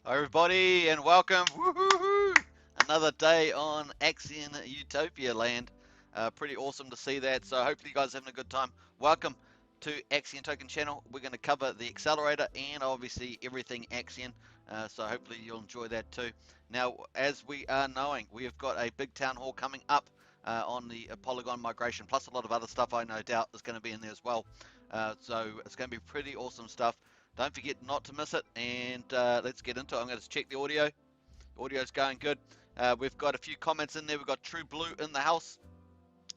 Hi everybody and welcome. Woohoo! Another day on Axion Utopia land. Pretty awesome to see that. So hopefully you guys are having a good time. Welcome to Axion Token channel. We're going to cover the accelerator and obviously everything Axion. So hopefully you'll enjoy that too. Now, as we are knowing, we have got a big town hall coming up on the Polygon migration, plus a lot of other stuff I no doubt is going to be in there as well. So it's going to be pretty awesome stuff. Don't forget not to miss it, and let's get into it. I'm going to check the audio. The audio's going good. We've got a few comments in there. We've got True Blue in the house.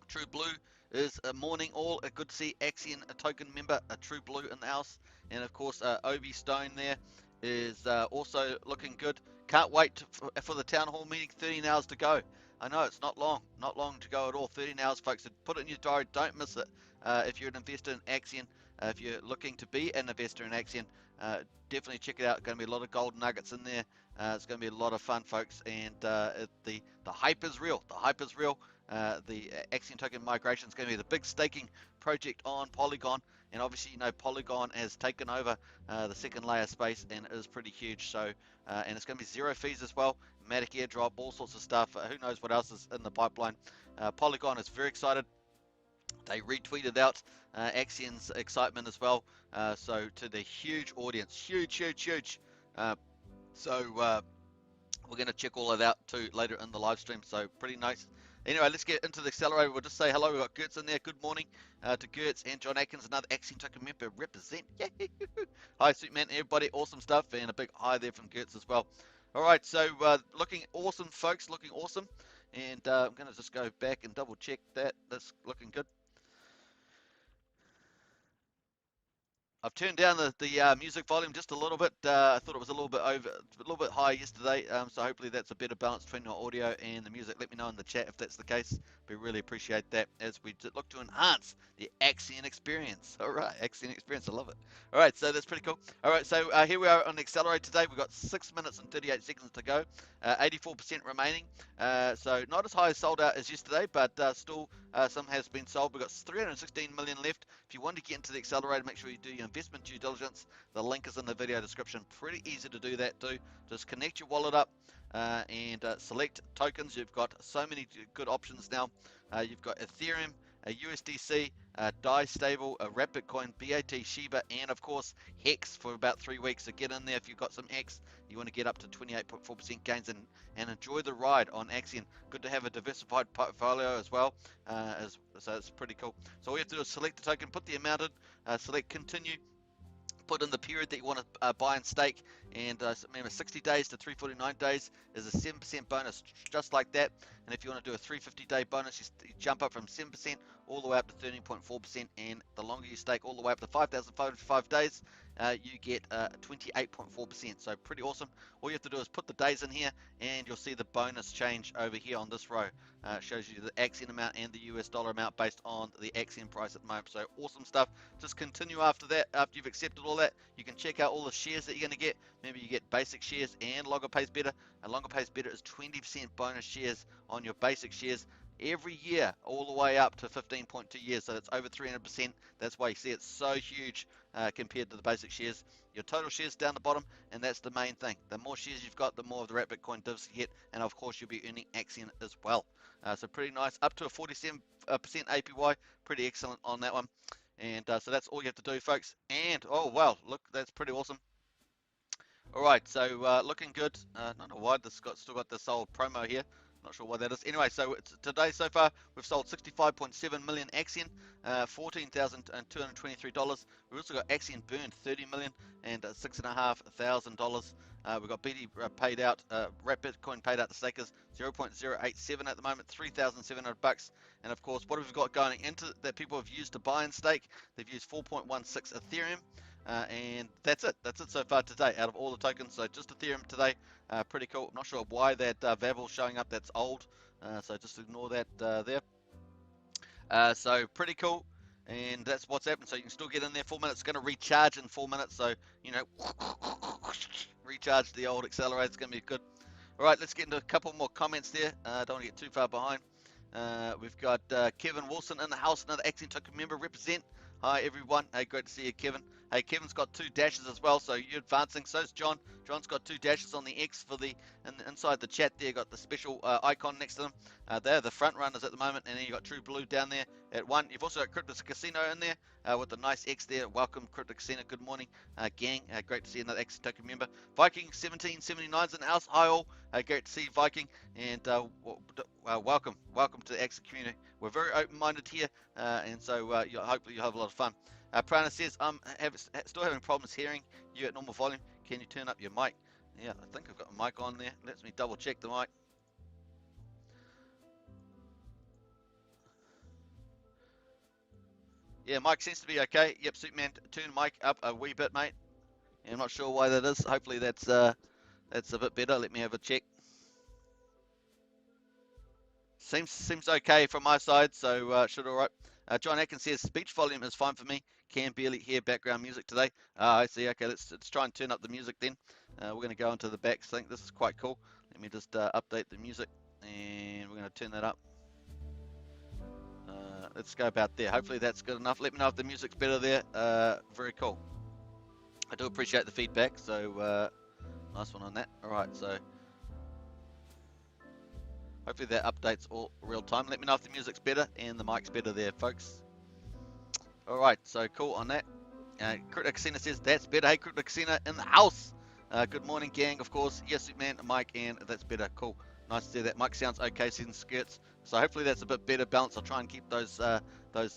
True Blue is a morning all. Good to see Axion, a token member, a True Blue in the house. And of course, Obi Stone there is also looking good. Can't wait for the town hall meeting. 13 hours to go. I know it's not long to go at all. 13 hours, folks. So put it in your diary. Don't miss it. If you're an investor in Axion, if you're looking to be an investor in Axion, definitely check it out. Going to be a lot of gold nuggets in there. It's going to be a lot of fun, folks. And the hype is real. The hype is real. The Axion token migration is going to be the big staking project on Polygon, and obviously you know Polygon has taken over the second layer space and it is pretty huge. So and it's going to be zero fees as well, Matic airdrop, all sorts of stuff. Who knows what else is in the pipeline. Polygon is very excited. They retweeted out Axion's excitement as well. So to the huge audience, huge. So we're going to check all of that too later in the live stream. So pretty nice. Anyway, let's get into the accelerator. We'll just say hello. We've got Gertz in there. Good morning to Gertz and John Atkins, another Axion token member. Represent. Hi, Suitman, everybody. Awesome stuff. And a big hi there from Gertz as well. All right, so looking awesome, folks. Looking awesome. And I'm going to just go back and double check that. That's looking good. I've turned down the music volume just a little bit. I thought it was a little bit high yesterday. So hopefully that's a better balance between the audio and the music. Let me know in the chat if that's the case. We really appreciate that as we look to enhance the Axion experience. All right, Axion experience, I love it. All right, so that's pretty cool. All right, so here we are on the accelerator today. We've got 6 minutes and 38 seconds to go. 84% remaining. So not as high as sold out as yesterday, but still some has been sold. We've got 316 million left. If you want to get into the accelerator, make sure you do your investment due diligence. The link is in the video description. Pretty easy to do that too. Just connect your wallet up and select tokens. You've got so many good options now. You've got Ethereum, USDC, DAI stable, Rapid Coin, BAT, Shiba, and of course Hex for about 3 weeks. So get in there if you've got some Hex. You want to get up to 28.4% gains and enjoy the ride on Axion. Good to have a diversified portfolio as well. So it's pretty cool. So all you have to do is select the token, put the amount in, select continue, put in the period that you want to buy and stake, and remember 60 days to 349 days is a 7% bonus just like that. And if you want to do a 350 day bonus, you jump up from 7% all the way up to 13.4%, and the longer you stake all the way up to 5,505 days, you get 28.4%. So pretty awesome. All you have to do is put the days in here and you'll see the bonus change over here on this row. Shows you the Axion amount and the US dollar amount based on the Axion price at the moment. So awesome stuff. Just continue after that. After you've accepted all that, you can check out all the shares that you're going to get. Remember, you get basic shares and longer pays better. And longer pays better is 20% bonus shares on your basic shares every year, all the way up to 15.2 years. So that's over 300%. That's why you see it's so huge compared to the basic shares. Your total shares down the bottom, and that's the main thing. The more shares you've got, the more of the Rapid Bitcoin divs you get, and of course you'll be earning Axion as well. So pretty nice, up to a 47% APY, pretty excellent on that one. And so that's all you have to do, folks. And oh wow, look, that's pretty awesome. All right, so looking good. I don't know why this still got this old promo here. Not sure why that is. Anyway, so today so far we've sold 65.7 million Axion, $14,223. We've also got Axion burned 30 million and $6,500. We've got BD paid out, Rapid Bitcoin paid out to stakers 0.087 at the moment, $3,700. And of course, what have we got going into that people have used to buy and stake? They've used 4.16 Ethereum. And that's it so far today out of all the tokens. So just Ethereum today, pretty cool. I'm not sure why that Vavil's showing up, that's old, so just ignore that there. So pretty cool, and that's what's happened. So you can still get in there 4 minutes. It's going to recharge in 4 minutes, so you know, recharge the old accelerator. It's going to be good. All right, let's get into a couple more comments there. Don't want to get too far behind. We've got Kevin Wilson in the house, another Axion token member. Represent. Hi everyone. Hey, great to see you, Kevin. Hey, Kevin's got 2 dashes as well, so you're advancing. So's John. John's got 2 dashes on the X for the inside the chat there. Got the special icon next to them. They're the front runners at the moment, and then you got True Blue down there at 1. You've also got Crypto Casino in there with the nice X there. Welcome, Crypto Casino. Good morning, gang. Great to see another Axion token member. Viking 1779's in the house. Hi all. Great to see you, Viking, and welcome to the Axion community. We're very open-minded here, and so hopefully you'll have a lot of fun. Prana says, I'm still having problems hearing you at normal volume. Can you turn up your mic? Yeah, I think I've got a mic on there. Let me double check the mic. Yeah, mic seems to be okay. Yep, Superman, turn mic up a wee bit, mate. Yeah, I'm not sure why that is. Hopefully that's a bit better. Let me have a check. Seems okay from my side, so should all right. John Atkins says speech volume is fine for me. Can barely hear background music today. I see. Okay, let's try and turn up the music then. We're going to go into the back sync. This is quite cool. Let me just update the music, and we're going to turn that up. Let's go about there. Hopefully that's good enough. Let me know if the music's better there. Very cool. I do appreciate the feedback, so nice one on that. All right, so hopefully that updates all real time. Let me know if the music's better and the mic's better there, folks. All right, so cool on that. Crypto Casino says that's better. Hey, Crypto Casino in the house. Good morning, gang. Of course, yes, Superman, Mike, and that's better. Cool. Nice to see that. Mike sounds okay, seeing skirts. So hopefully that's a bit better balance. I'll try and keep those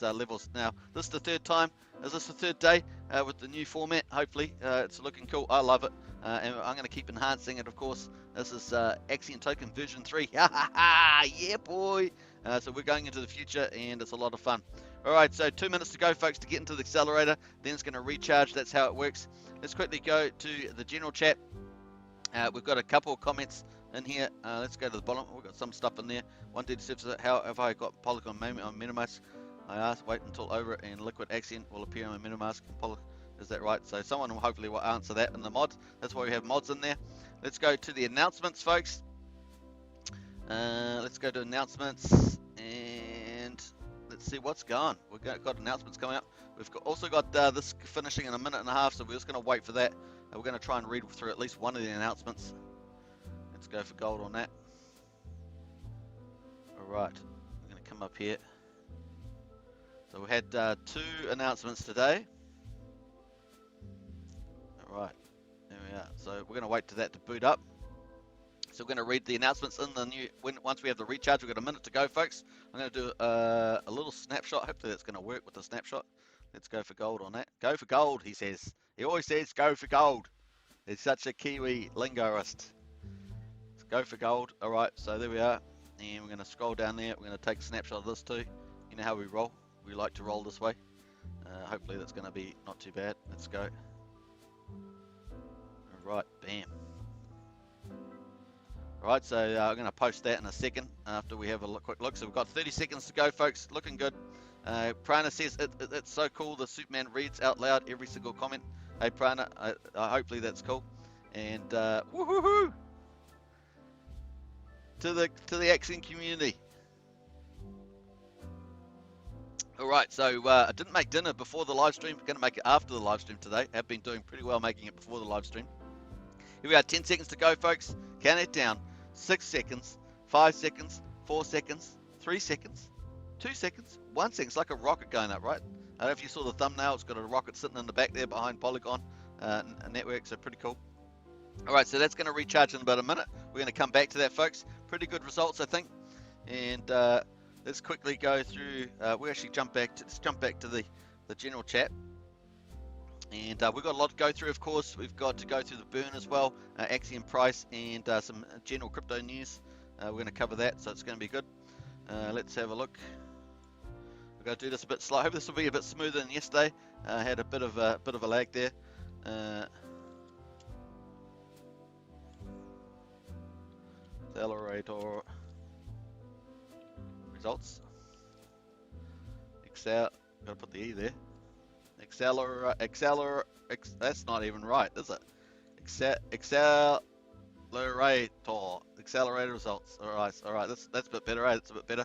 levels. Now, this is the third time. Is this the third day with the new format? Hopefully, it's looking cool. I love it, and I'm going to keep enhancing it. Of course, this is Axion Token version 3. Yeah, boy. So we're going into the future, and it's a lot of fun. All right, so 2 minutes to go, folks, to get into the accelerator. Then it's going to recharge. That's how it works. Let's quickly go to the general chat. We've got a couple of comments in here. Let's go to the bottom. We've got some stuff in there. 137 says, how have I got Polygon on MetaMask? I asked, wait until over and Liquid Axion will appear on MetaMask. Is that right? So someone will hopefully will answer that in the mods. That's why we have mods in there. Let's go to the announcements, folks. Let's go to announcements and let's see what's going. We've got announcements coming up. We've also got this finishing in a minute and a half, so we're just going to wait for that. We're going to try and read through at least one of the announcements. Let's go for gold on that. All right, we're going to come up here. So we had 2 announcements today. All right, there we are. So we're going to wait for that to boot up. So we're going to read the announcements in the new. Once we have the recharge, we've got a minute to go, folks. I'm going to do a little snapshot. Hopefully that's going to work with the snapshot. Let's go for gold on that. Go for gold, he says. He always says go for gold. He's such a Kiwi lingoist. Let's go for gold. All right, so there we are. And we're going to scroll down there. We're going to take a snapshot of this too. You know how we roll. We like to roll this way. Hopefully that's going to be not too bad. Let's go. All right, bam. All right, so I'm going to post that in a second after we have a quick look. So we've got 30 seconds to go, folks. Looking good. Prana says it's so cool. The Superman reads out loud every single comment. Hey, Prana, hopefully that's cool. And woohoo! To the Axion community. All right, so I didn't make dinner before the live stream. Going to make it after the live stream today. Have been doing pretty well making it before the live stream. Here we are, 10 seconds to go, folks. Count it down. 6 seconds, 5 seconds, 4 seconds, 3 seconds, 2 seconds, 1 second. It's like a rocket going up, right? I don't know if you saw the thumbnail. It's got a rocket sitting in the back there behind Polygon network, so pretty cool. All right, so that's going to recharge in about a minute. We're going to come back to that, folks. Pretty good results, I think. And let's quickly go through. We actually let's jump back to the general chat. And we've got a lot to go through, of course. We've got to go through the burn as well, Axion price, and some general crypto news. We're going to cover that, so it's going to be good. Let's have a look. We're going to do this a bit slow. I hope this will be a bit smoother than yesterday. Had a bit of a lag there. Accelerator results. Excel. Got to put the E there. That's not even right, is it? Accelerator results. All right. That's a bit better, right? That's a bit better.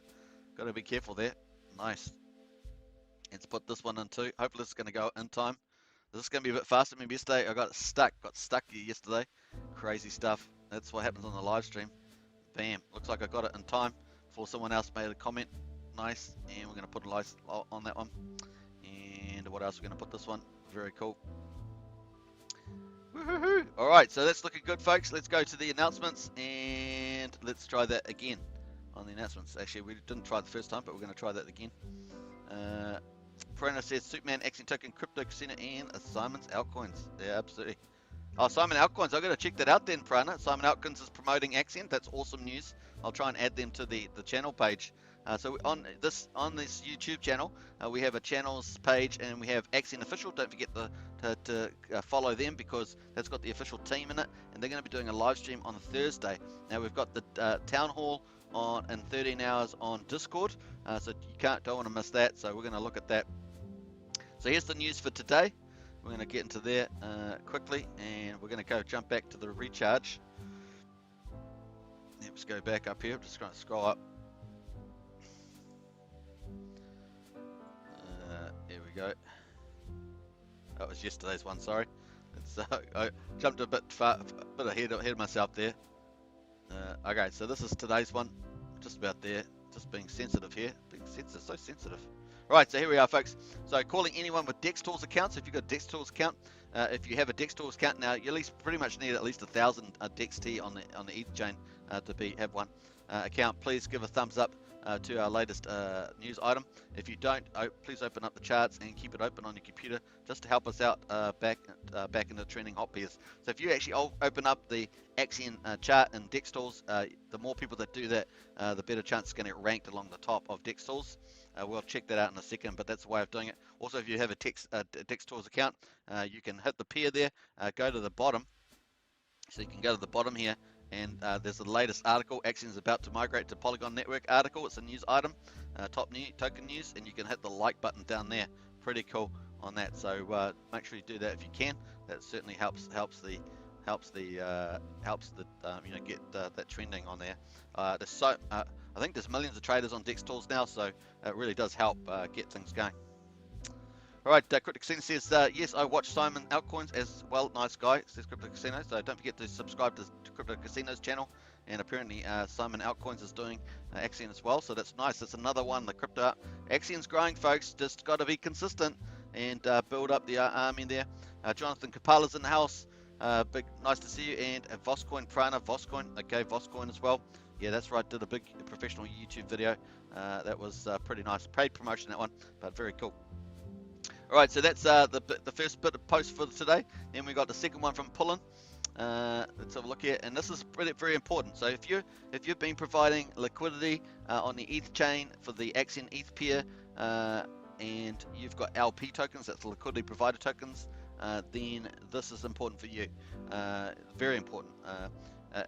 Got to be careful there. Nice. Let's put this one in too. Hopefully it's going to go in time. Is this going to be a bit faster? Maybe yesterday I got stuck here yesterday. Crazy stuff. That's what happens on the live stream. Bam. Looks like I got it in time before someone else made a comment. Nice. And we're going to put a like on that one. And what else? We're going to put this one. Very cool. Woohoo! All right, so that's looking good, folks. Let's go to the announcements and let's try that again on the announcements. Actually, we didn't try it the first time, but we're going to try that again. Prana says Superman, Axion Token, Crypto Casino, and Simon's Altcoins. Yeah, absolutely. Oh, Simon Altcoins. I've got to check that out then, Prana. Simon Altcoins is promoting Axion. That's awesome news. I'll try and add them to the channel page. So on this YouTube channel, we have a channels page and we have Axion Official. Don't forget to follow them because that's got the official team in it, and they're going to be doing a live stream on Thursday. Now we've got the Townhall on in 13 hours on Discord, so you don't want to miss that. So we're going to look at that. So here's the news for today. We're going to get into there quickly, and we're going to jump back to the recharge. Let's go back up here. I'm just going to scroll up. Here we go. That was yesterday's one. Sorry. I jumped a bit ahead of myself there. Okay, so this is today's one. Just about there. Just being sensitive here. So sensitive. Right, so here we are, folks. So calling anyone with DexTools accounts. If you've got a DexTools account, if you have a DexTools account now, you pretty much need at least 1,000 DexT on the ETH chain to have one account. Please give a thumbs up to our latest news item. If you don't, please open up the charts and keep it open on your computer just to help us out back in the trending hot pairs. So if you actually open up the Axion chart and DexTools, the more people that do that, the better chance it's going to get ranked along the top of DexTools. We'll check that out in a second, but that's the way of doing it. Also, if you have a DexTools account, you can hit the pair there, go to the bottom. So you can go to the bottom here, and there's the latest article. Axion is about to migrate to Polygon Network article. It's a news item, top new token news, and you can hit the like button down there. Pretty cool on that. So make sure you do that if you can. That certainly helps the get that trending on there. I think there's millions of traders on DexTools now, so it really does help get things going. All right, Crypto Casino says, yes, I watch Simon Altcoins as well. Nice guy, says Crypto Casino. So don't forget to subscribe to Crypto Casino's channel. And apparently Simon Altcoins is doing Axion as well. So that's nice. That's another one. The crypto Axion's growing, folks. Just got to be consistent and build up the army there. Jonathan Kapala's in the house. Nice to see you. And Voscoin, Prana, Voscoin. Okay, Voscoin as well. Yeah, that's right. Did a big professional YouTube video. That was pretty nice. Paid promotion, that one, but very cool. All right, so that's the first bit of post for today. Then we got the second one from Pullen. Let's have a look here, and this is very important. So if you've been providing liquidity on the ETH chain for the Axion ETH pair, and you've got LP tokens, that's the liquidity provider tokens, then this is important for you. Very important.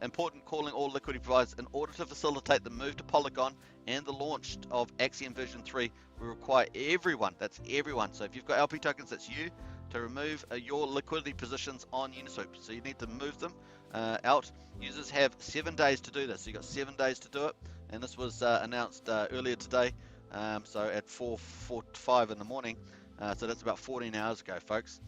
Important calling all liquidity providers in order to facilitate the move to Polygon and the launch of Axion version 3. We require everyone, that's everyone. So if you've got LP tokens, that's you, to remove your liquidity positions on Uniswap. So you need to move them out. Users have 7 days to do this. So you've got 7 days to do it. And this was announced earlier today. So at 4:45 in the morning. So that's about 14 hours ago, folks.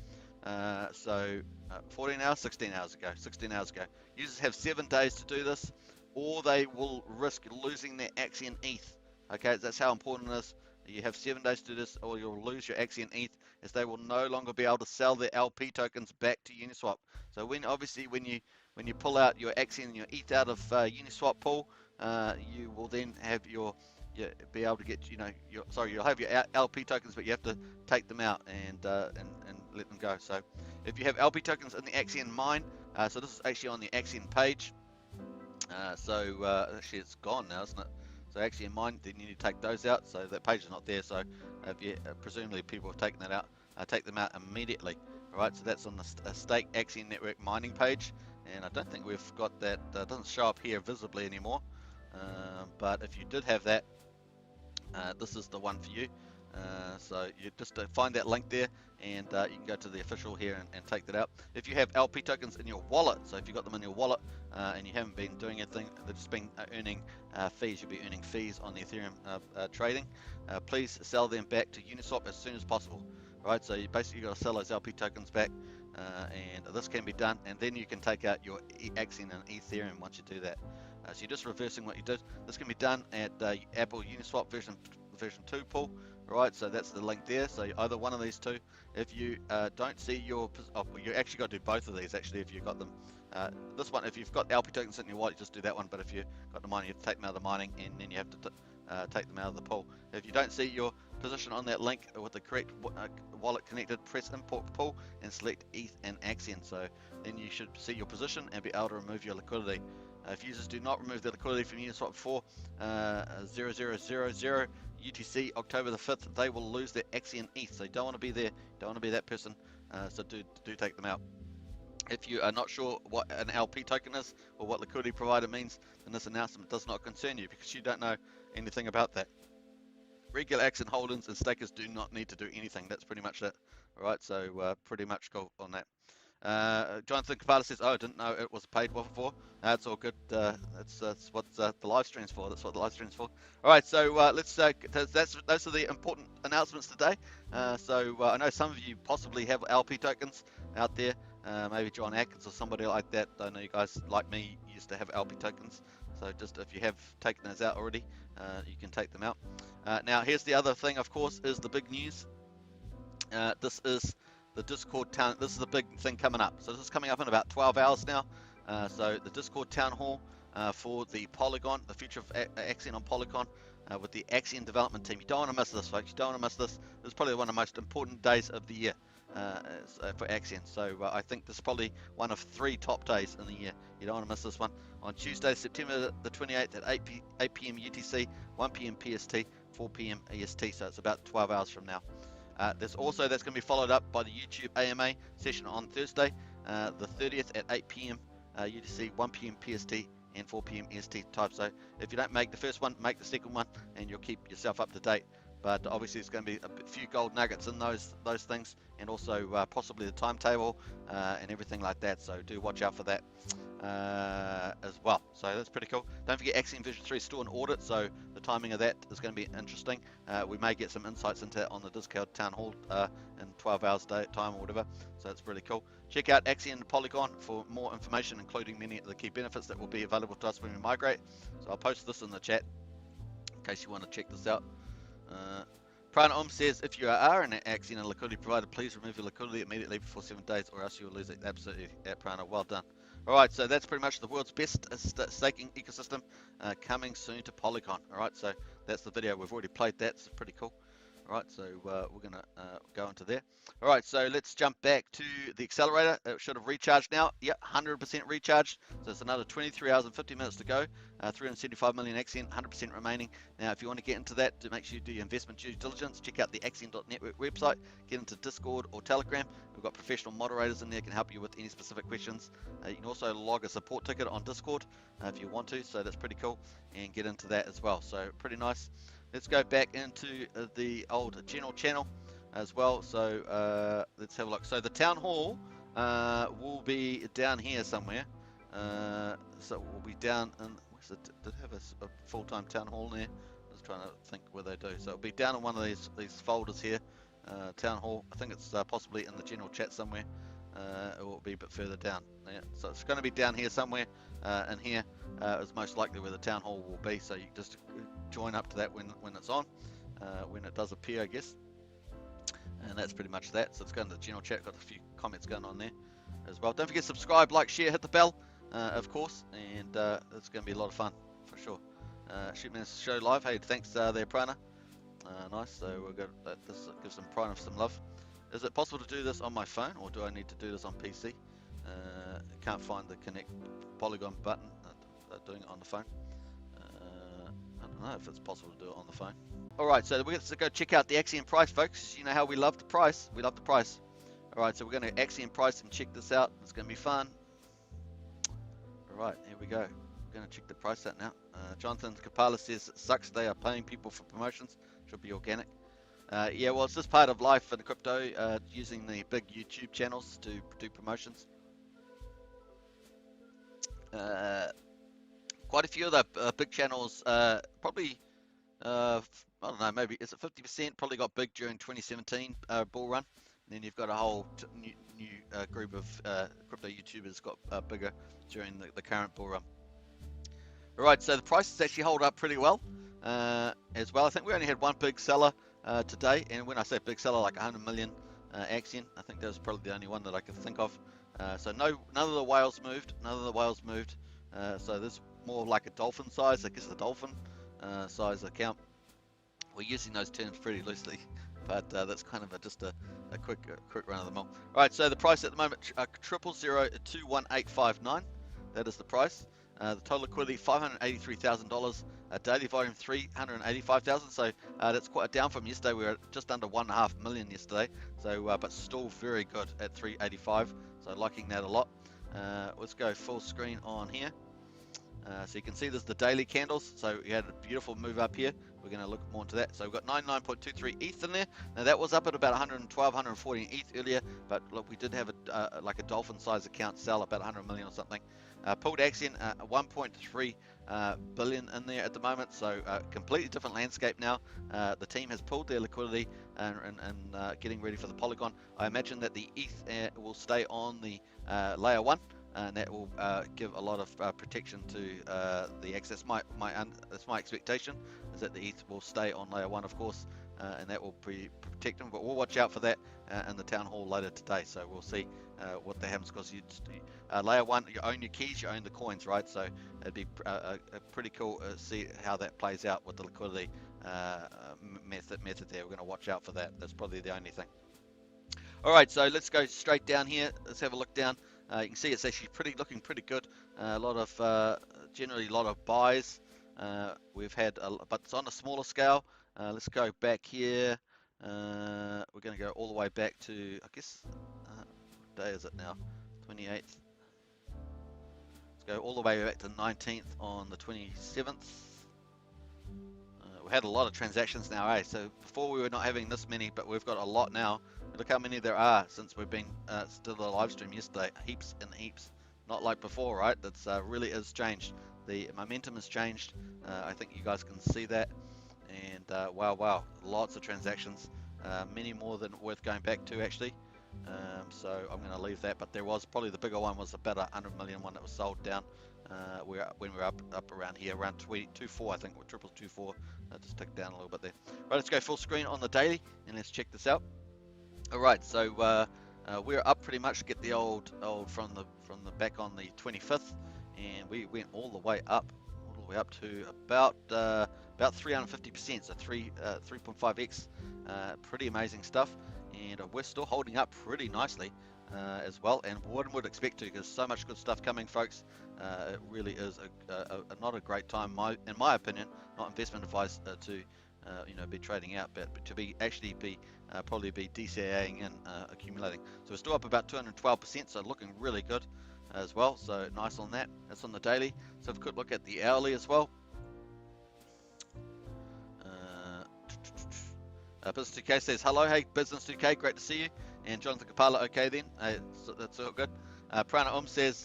14 hours, 16 hours ago. 16 hours ago. Users have 7 days to do this, or they will risk losing their Axion ETH. Okay, that's how important it is. You have 7 days to do this, or you'll lose your Axion ETH, as they will no longer be able to sell their LP tokens back to Uniswap. So when you pull out your Axion and your ETH out of Uniswap pool, you will then have be able to get you'll have your LP tokens, but you have to take them out and let them go. So if you have LP tokens in the Axion mine, so this is actually on the Axion page. Actually it's gone now, isn't it? So Axion mine, then you need to take those out. So that page is not there. So presumably people have taken that out. Take them out immediately. All right. So that's on the stake Axion network mining page, and I don't think we've got that. Doesn't show up here visibly anymore. But if you did have that, this is the one for you. So you just find that link there, and you can go to the official here and take that out. If you have LP tokens in your wallet, so if you've got them in your wallet and you haven't been doing anything, they've just been earning fees. You'll be earning fees on the Ethereum trading. Please sell them back to Uniswap as soon as possible. right? So you basically got to sell those LP tokens back, and this can be done, and then you can take out your Axion and Ethereum once you do that. So you're just reversing what you did. This can be done at Apple Uniswap version 2 pool, right? So that's the link there. So either one of these two. If you don't see your, you actually got to do both of these actually if you've got them. This one, if you've got LP tokens in your wallet, just do that one. But if you've got the mining, you have to take them out of the mining, and then you have to take them out of the pool. If you don't see your position on that link with the correct wallet connected, press import pool and select ETH and Axion. So then you should see your position and be able to remove your liquidity. If users do not remove their liquidity from Uniswap before 0000 UTC October the 5th, they will lose their Axion ETH. So you don't want to be there, don't want to be that person. So do take them out. If you are not sure what an LP token is or what liquidity provider means, then this announcement does not concern you because you don't know anything about that. Regular Axion holders and stakers do not need to do anything. That's pretty much it. All right, so pretty much go on that. Jonathan Cavallo says, "Oh, I didn't know it was paid for." That's all good. That's what the live stream's for. That's what the live stream's for. All right, so let's. Those are the important announcements today. So I know some of you possibly have LP tokens out there. Maybe John Atkins or somebody like that. I know you guys like me used to have LP tokens. So just if you have taken those out already, you can take them out. Now here's the other thing, of course, is the big news. This is the Discord town. This is the big thing coming up. So this is coming up in about 12 hours now. So the Discord town hall for the Polygon, the future of Axion on Polygon, with the Axion development team. You don't want to miss this, folks. You don't want to miss this. This is probably one of the most important days of the year for Axion. So I think this is probably one of 3 top days in the year. You don't want to miss this one. On Tuesday, September the 28th at 8 p.m. UTC, 1 p.m. PST, 4 p.m. EST. So it's about 12 hours from now. That's going to be followed up by the YouTube AMA session on Thursday, the 30th at 8 p.m. UTC, 1 p.m. PST, and 4 p.m. EST type. So if you don't make the first one, make the second one, and you'll keep yourself up to date. But obviously, it's going to be a few gold nuggets in those things, and also possibly the timetable and everything like that. So do watch out for that as well. So that's pretty cool. Don't forget Axion version 3 is still in audit, so the timing of that is going to be interesting. We may get some insights into that on the Discord Town Hall in 12 hours time or whatever. So that's pretty cool. Check out Axion Polygon for more information, including many of the key benefits that will be available to us when we migrate. So I'll post this in the chat in case you want to check this out. Prana says, if you are an Axion and liquidity provider, please remove your liquidity immediately before 7 days or else you'll lose it. Absolutely, Prana, well done. Alright, so that's pretty much the world's best staking ecosystem coming soon to Polygon. Alright, so that's the video. We've already played that. It's pretty cool. Alright, so we're going to go into there. Alright, so let's jump back to the accelerator. It should have recharged now. Yep, 100% recharged. So it's another 23 hours and 50 minutes to go. 375 million Axion, 100% remaining. Now, if you want to get into that, to make sure you do your investment due diligence, check out the Axion.network website, get into Discord or Telegram. We've got professional moderators in there, can help you with any specific questions. You can also log a support ticket on Discord if you want to, so that's pretty cool, and get into that as well. So pretty nice. Let's go back into the old general channel as well. So let's have a look. So the town hall will be down here somewhere. So we'll be down in, did it have a full-time town hall there? I was trying to think where they do. So it'll be down in one of these folders here. Town hall. I think it's possibly in the general chat somewhere. It will be a bit further down. Yeah. So it's going to be down here somewhere. And here is most likely where the town hall will be. So you just join up to that when it's on, when it does appear, I guess. And that's pretty much that. So it's going to the general chat. Got a few comments going on there as well. Don't forget to subscribe, like, share, hit the bell, of course. And it's going to be a lot of fun for sure. Shootman's show live. Hey, thanks there, Prana. Nice. So we'll go. This gives some Prana some love. Is it possible to do this on my phone, or do I need to do this on PC? Can't find the connect Polygon button. Doing it on the phone. I don't know if it's possible to do it on the phone. Alright, so we're going to go check out the Axion price, folks. You know how we love the price. We love the price. Alright, so we're going to Axion price and check this out. It's going to be fun. Alright, here we go. We're going to check the price out now. Jonathan Kapala says, it sucks they are paying people for promotions. Should be organic. Yeah, well, it's just part of life in crypto, using the big YouTube channels to do promotions. Quite a few of the big channels, probably I don't know, maybe is it 50%? Probably got big during 2017 bull run. And then you've got a whole new group of crypto YouTubers got bigger during the current bull run. All right, so the prices actually hold up pretty well as well. I think we only had one big seller today, and when I say big seller, like 100 million Axion, I think that was probably the only one that I could think of. So none of the whales moved. None of the whales moved. So this more like a dolphin size, I guess the dolphin size account. We're using those terms pretty loosely, but that's kind of just a quick run of the mill. All right, so the price at the moment, 000021859. That is the price. The total liquidity $583,000. Daily volume 385,000. So that's quite down from yesterday. We were at just under 1.5 million yesterday. So but still very good at 385. So liking that a lot. Let's go full screen on here. So you can see there's the daily candles. So we had a beautiful move up here. We're going to look more into that. So we've got 99.23 ETH in there. Now that was up at about 112, 114 ETH earlier, but look, we did have a like a dolphin size account sell about 100 million or something. Pulled Axion 1.3 billion in there at the moment. So completely different landscape now. The team has pulled their liquidity and getting ready for the Polygon. I imagine that the ETH will stay on the layer 1. And that will give a lot of protection to the access. That's my expectation, is that the ETH will stay on layer 1, of course, and that will protect them. But we'll watch out for that in the town hall later today. So we'll see what that happens, because layer 1, you own your keys, you own the coins, right? So it'd be pretty cool to see how that plays out with the liquidity method there. We're going to watch out for that. That's probably the only thing. All right, so let's go straight down here. Let's have a look down. You can see it's actually looking pretty good. A lot of generally a lot of buys. We've had, but it's on a smaller scale. Let's go back here. We're going to go all the way back to, I guess, what day is it now? 28th. Let's go all the way back to 19th on the 27th. We had a lot of transactions now, eh? So before we were not having this many, but we've got a lot now. Look how many there are since we've been still the live stream yesterday. Heaps and heaps. Not like before, right? That's really has changed. The momentum has changed. I think you guys can see that. And wow, lots of transactions. Many more than worth going back to, actually. So I'm going to leave that. But there was probably the bigger one was about 100 million one that was sold down. When we were up around here, around 224, I think, or 224. Just ticked down a little bit there. Right, let's go full screen on the daily, and let's check this out. All right, so we're up pretty much to get the old from the back on the 25th, and we went all the way up to about 350%, so 3.5x. Pretty amazing stuff, and we're still holding up pretty nicely as well, and one would expect to, because so much good stuff coming, folks. It really is not a great time, in my opinion, not investment advice to be trading out, but to probably be DCAing and accumulating. So we're still up about 212%, so looking really good as well. So nice on that. That's on the daily. So if we could look at the hourly as well. Business 2K says hello. Hey, Business 2K, great to see you. And Jonathan Kapala, okay then. So that's all good. Prana says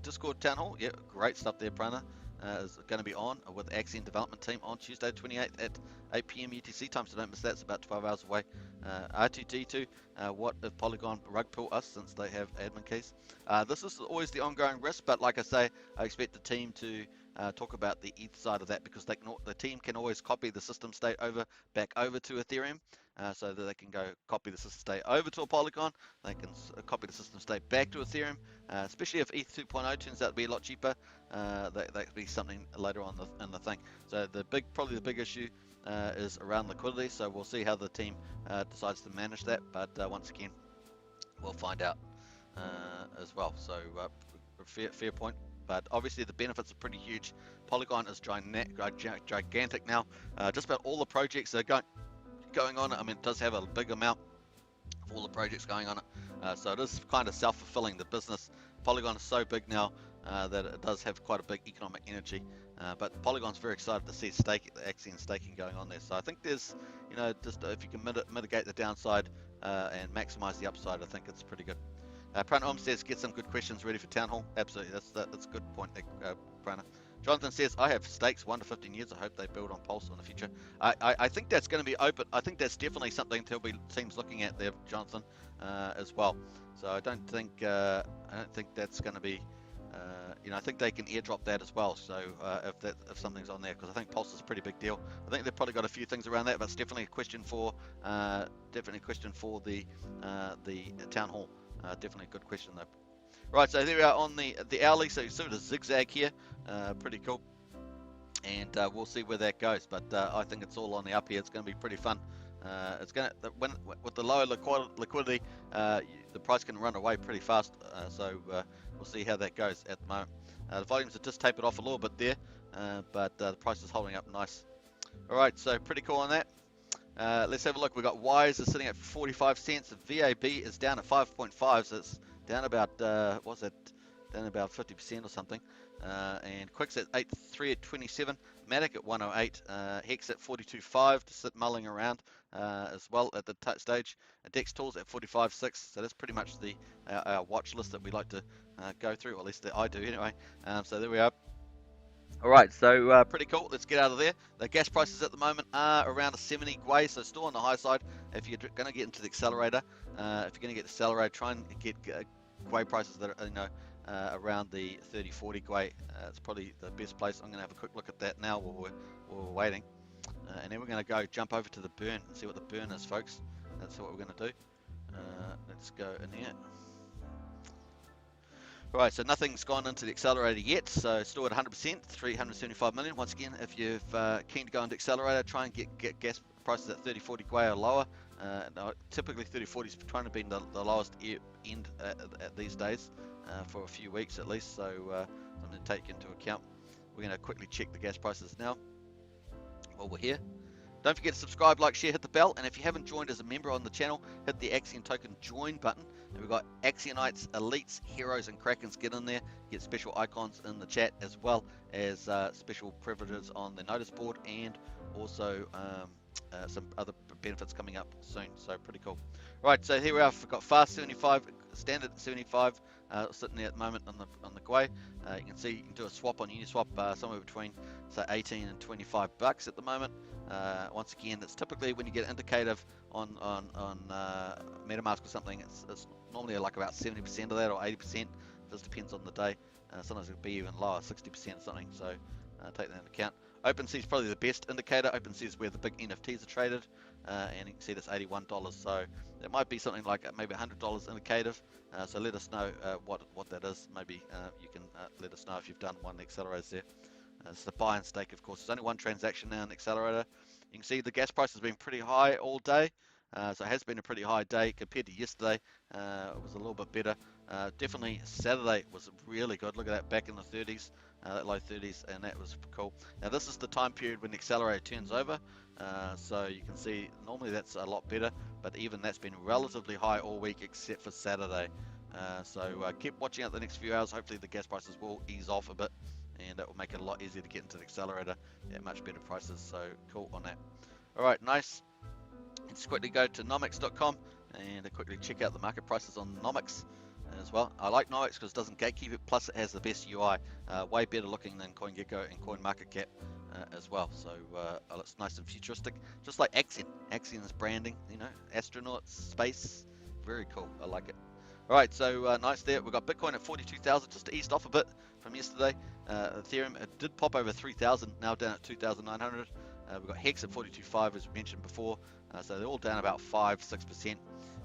Discord Town Hall. Yeah, great stuff there, Prana. Is going to be on with the Axion development team on Tuesday 28th at 8pm UTC time, so don't miss that. It's about 12 hours away. R2D2, what if Polygon rug pull us since they have admin keys? This is always the ongoing risk, but like I say, I expect the team to talk about the ETH side of that, because the team can always copy the system state back over to Ethereum, so that they can go copy the system state over to a Polygon. They can copy the system state back to Ethereum, especially if ETH 2.0 turns out to be a lot cheaper. That could be something later on in the thing. So probably the big issue is around liquidity. So we'll see how the team decides to manage that. But once again, we'll find out as well. So fair point. But obviously the benefits are pretty huge. Polygon is gigantic now. Just about all the projects that are going on. I mean, it does have a big amount of all the projects going on it. So it is kind of self-fulfilling. The business Polygon is so big now that it does have quite a big economic energy. But Polygon's very excited to see Axion staking going on there. So I think there's, just if you can mitigate the downside and maximize the upside, I think it's pretty good. Prana says, get some good questions ready for Town Hall. Absolutely, that's a good point, Prana. Jonathan says, I have stakes 1 to 15 years. I hope they build on Pulse in the future. I think that's going to be open. I think that's definitely something to be teams looking at there, Jonathan, as well. So I don't think that's going to be. I think they can airdrop that as well. So if something's on there, because I think Pulse is a pretty big deal. I think they've probably got a few things around that, but it's definitely a question for the town hall. Definitely a good question though. Right, so there we are on the hourly. So you sort of zigzag here, pretty cool. And we'll see where that goes. But I think it's all on the up here. It's going to be pretty fun. It's going to with the lower liquidity, the price can run away pretty fast. So we'll see how that goes at the moment. The volumes have just tapered off a little bit there, but the price is holding up nice. All right, so pretty cool on that. Let's have a look. We've got Wise is sitting at 45 cents. VAB is down at 5.5, so it's down about what's it? Down about 50% or something. And Quicks at 8.3 at 27. Matic at 108. Hex at 42.5 to sit mulling around as well at the stage. Dex Tools at 45.6. So that's pretty much our watch list that we like to go through, or at least that I do anyway. So there we are. All right, so pretty cool. Let's get out of there. The gas prices at the moment are around a 70 gwei, so still on the high side. If you're going to get into the accelerator, if you're going to get the accelerator, try and get gwei prices that are around the 30-40 gwei. It's probably the best place. I'm going to have a quick look at that now while we're waiting, and then we're going to jump over to the burn and see what the burn is, folks. That's what we're going to do. Let's go in here. Right, so nothing's gone into the accelerator yet, so still at 100%, 375 million. Once again, if you're keen to go into accelerator, try and get gas prices at 30-40 gwei or lower. Typically 30-40 is trying to be the lowest end at these days for a few weeks at least, so something to take into account. We're going to quickly check the gas prices now while we're here. Don't forget to subscribe, like, share, hit the bell, and if you haven't joined as a member on the channel, hit the Axion token join button. And we've got Axionites, Elites, Heroes, and Krakens. Get in there, get special icons in the chat, as well as special privileges on the notice board, and also some other benefits coming up soon. So pretty cool. Right, so here we are. We've got Fast 75, Standard 75, sitting there at the moment on the gwei. You can see you can do a swap on Uniswap somewhere between say 18 and 25 bucks at the moment. Once again, it's typically when you get indicative on MetaMask or something, it's normally like about 70% of that or 80%. Just depends on the day. Sometimes it'll be even lower, 60% or something. So take that into account. OpenSea is probably the best indicator. OpenSea is where the big NFTs are traded, and you can see that's $81. So it might be something like maybe $100 indicative. So let us know what that is. Maybe you can let us know if you've done one of the accelerators there. It's the buy and stake, of course. There's only one transaction now in the accelerator. You can see the gas price has been pretty high all day. So it has been a pretty high day compared to yesterday. It was a little bit better. Definitely Saturday was really good. Look at that, back in the 30s, low 30s, and that was cool. Now this is the time period when the accelerator turns over. So you can see normally that's a lot better, but even that's been relatively high all week except for Saturday. So keep watching out the next few hours. Hopefully the gas prices will ease off a bit, and that will make it a lot easier to get into the accelerator at much better prices. So cool on that. All right, nice. Let's quickly go to nomics.com and quickly check out the market prices on Nomics as well. I like Nomics because it doesn't gatekeep it, plus it has the best UI, way better looking than CoinGecko and CoinMarketCap as well. So it's nice and futuristic, just like Axion. Axion's branding, astronauts, space, very cool. I like it. All right, so nice there. We've got Bitcoin at 42,000, just eased off a bit from yesterday. Ethereum, it did pop over 3,000, now down at 2,900. We've got Hex at 42.5, as we mentioned before, so they're all down about 5-6%.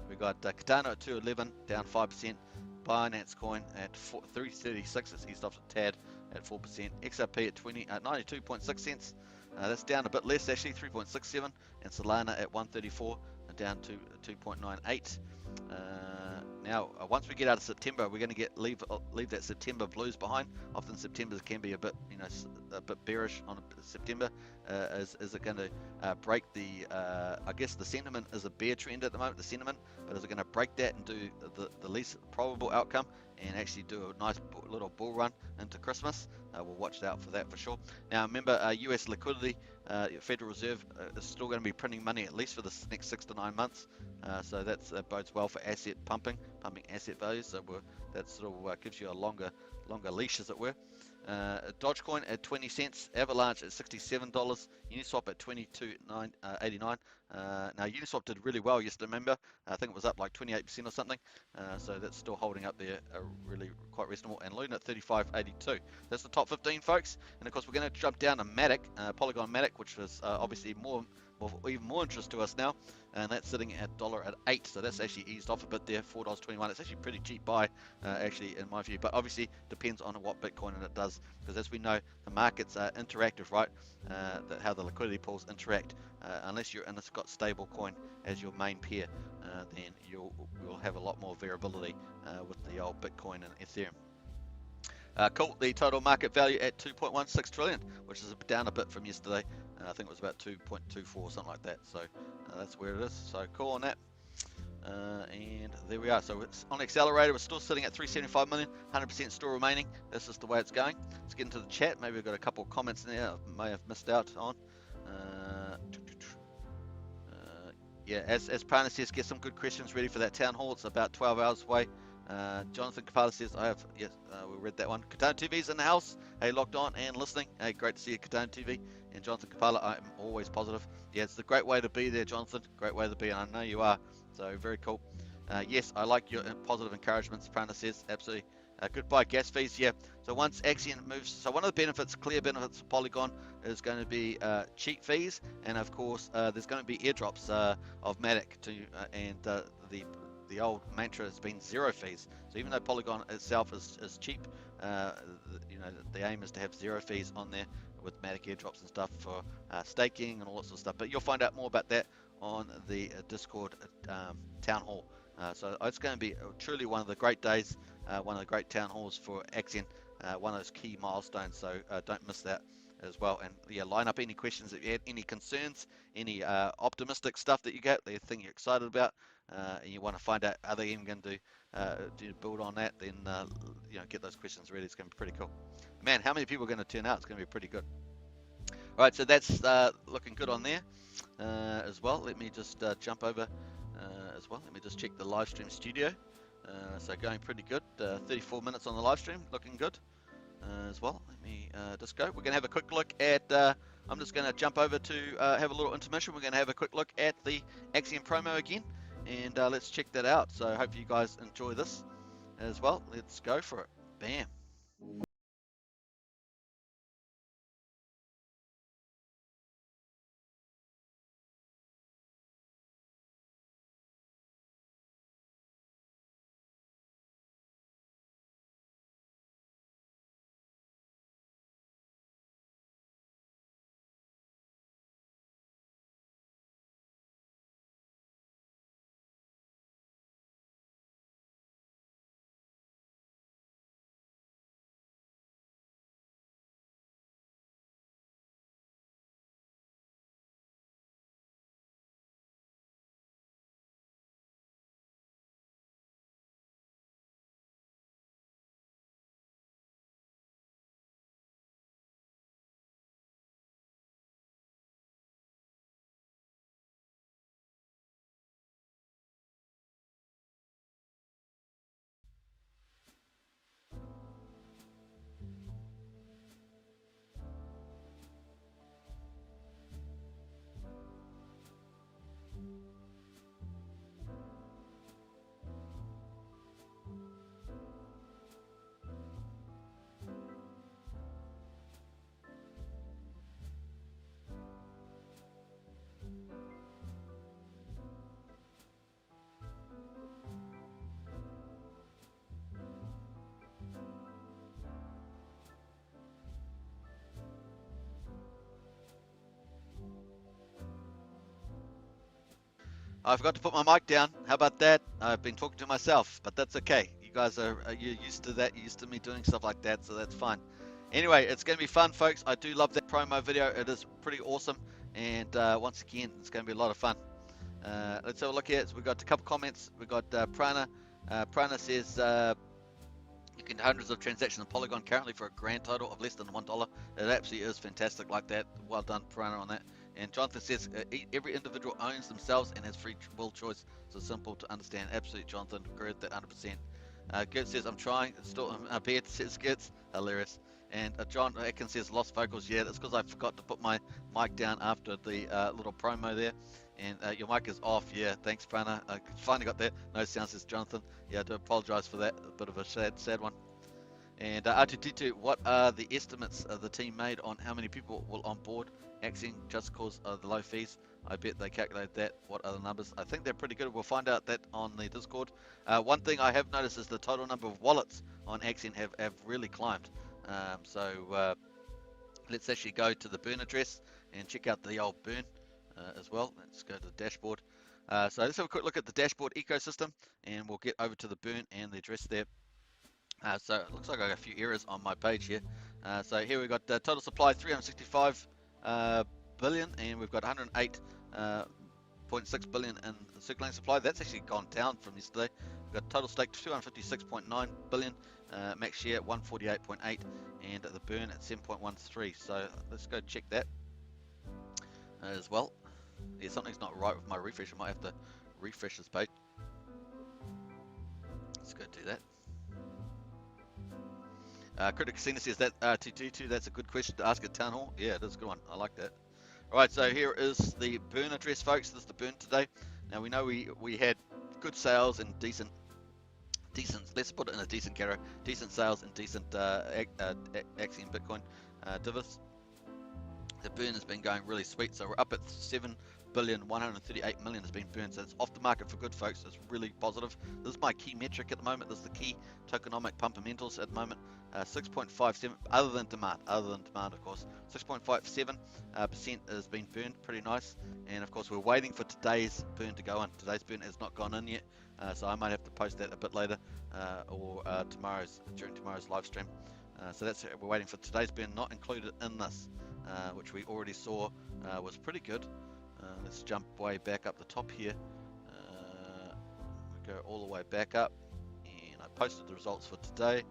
We've got Cardano at 211, down 5%. Binance Coin at 336, it's eased off a tad at 4%. XRP at 92.6 cents, that's down a bit less actually, 3.67. And Solana at 134, down to 2.98. Now, once we get out of September, we're going to leave that September blues behind. Often September can be a bit, a bit bearish on September. Is it going to break the? I guess the sentiment is a bear trend at the moment. The sentiment, but is it going to break that and do the least probable outcome and actually do a nice little bull run into Christmas? We'll watch out for that for sure. Now, remember, US liquidity, Federal Reserve is still going to be printing money at least for the next 6 to 9 months. So that bodes well for asset pumping asset values. So that sort of gives you a longer leash, as it were. Dogecoin at 20 cents, Avalanche at $67, Uniswap at 22.89. Now Uniswap did really well yesterday, remember? I think it was up like 28% or something. So that's still holding up there, really quite reasonable. And Luna at 35.82. That's the top 15, folks. And of course, we're going to jump down to Matic, Polygon Matic, which was obviously even more interest to us now, and that's sitting at $1.08, so that's actually eased off a bit there, $4.21. It's actually pretty cheap buy, actually, in my view, but obviously depends on what Bitcoin and it does, because as we know, the markets are interactive, right? How the liquidity pools interact. Unless you're in a stable coin as your main pair, then you'll have a lot more variability with the old Bitcoin and Ethereum. Cool, the total market value at 2.16 trillion, which is down a bit from yesterday. I think it was about 2.24 or something like that. So that's where it is. So cool on that. And there we are. So it's on Accelerator, we're still sitting at 375 million, 100% still remaining. That's just the way it's going. Let's get into the chat. Maybe we've got a couple of comments in there I may have missed out on. Yeah, as Prana says, get some good questions ready for that town hall. It's about 12 hours away. Jonathan Kapala says, yes, we read that one. Katana TV's in the house. Hey, locked on and listening. Hey, great to see you, Katana TV. And Jonathan Kapala, I'm always positive. Yeah, it's the great way to be there, Jonathan. Great way to be, and I know you are. So, very cool. Yes, I like your positive encouragements, Prana says. Absolutely. Goodbye, gas fees. Yeah, so once Axion moves, so one of the benefits, clear benefits of Polygon is going to be cheat fees, and of course, there's going to be airdrops of Matic to, and the old mantra has been zero fees. So even though Polygon itself is cheap, you know, the aim is to have zero fees on there with Matic airdrops and stuff for staking and all that sort of stuff. But you'll find out more about that on the Discord town hall. So it's going to be truly one of the great days, one of the great town halls for Axion, one of those key milestones. So don't miss that as well. And yeah, line up any questions if you had, any concerns, any optimistic stuff that you get, the thing you're excited about, and you want to find out are they even going to do build on that, then you know, get those questions ready. It's going to be pretty cool. Man, how many people are going to turn out? It's going to be pretty good. All right, so that's looking good on there as well. Let me just jump over as well. Let me just check the live stream studio. So going pretty good. 34 minutes on the live stream, looking good as well. Let me just go. We're going to have a quick look at, I'm just going to jump over to have a little intermission. We're going to have a quick look at the Axion promo again, and let's check that out. So I hope you guys enjoy this as well. Let's go for it. Bam. I forgot to put my mic down. How about that? I've been talking to myself, but that's okay. You guys are you're used to that. You're used to me doing stuff like that, so that's fine. Anyway, it's going to be fun, folks. I do love that promo video. It is pretty awesome. And once again, it's going to be a lot of fun. Let's have a look here. So we've got a couple comments. We've got Prana. Prana says, you can do hundreds of transactions on Polygon currently for a grand total of less than $1. It absolutely is fantastic like that. Well done, Prana, on that. And Jonathan says, every individual owns themselves and has free will choice. So simple to understand. Absolutely, Jonathan. Agree with that 100%. Gert says, I'm trying. It's still, Beard says, Gert's hilarious. And John Atkins says lost vocals. Yeah, that's because I forgot to put my mic down after the little promo there. And your mic is off. Yeah, thanks, Prana. I finally got that. No sound, says Jonathan. Yeah, I do apologise for that. A bit of a sad one. And R2D2, what are the estimates the team made on how many people will onboard Axion just because of the low fees? I bet they calculate that. What are the numbers? I think they're pretty good. We'll find out that on the Discord. One thing I have noticed is the total number of wallets on Axion have really climbed. So let's actually go to the burn address and check out the old burn as well. Let's go to the dashboard. So let's have a quick look at the dashboard ecosystem, and we'll get over to the burn and the address there. So it looks like I got a few errors on my page here. So here we've got total supply 365 billion, and we've got 108.6 billion in circulating supply. That's actually gone down from yesterday. We've got total stake 256.9 billion, max share 148.8, and the burn at 7.13. So let's go check that as well. Yeah, something's not right with my refresh. I might have to refresh this page. Let's go do that. Critic Casino says that T2, that's a good question to ask at Townhall. Yeah, it is a good one. I like that. All right, so here is the burn address, folks. This is the burn today. Now we know we had good sales and decent. Let's put it in a decent category. Decent sales and decent Axion Bitcoin divs. The burn has been going really sweet. So we're up at 7,138 million has been burned. So it's off the market for good, folks. It's really positive. This is my key metric at the moment. This is the key tokenomic fundamentals at the moment. 6.57, other than demand, of course. 6.57% has been burned, pretty nice. And of course, we're waiting for today's burn to go in. Today's burn has not gone in yet, so I might have to post that a bit later, or during tomorrow's live stream. So that's we're waiting for today's burn, not included in this, which we already saw was pretty good. Let's jump way back up the top here. Go all the way back up, and I posted the results for today.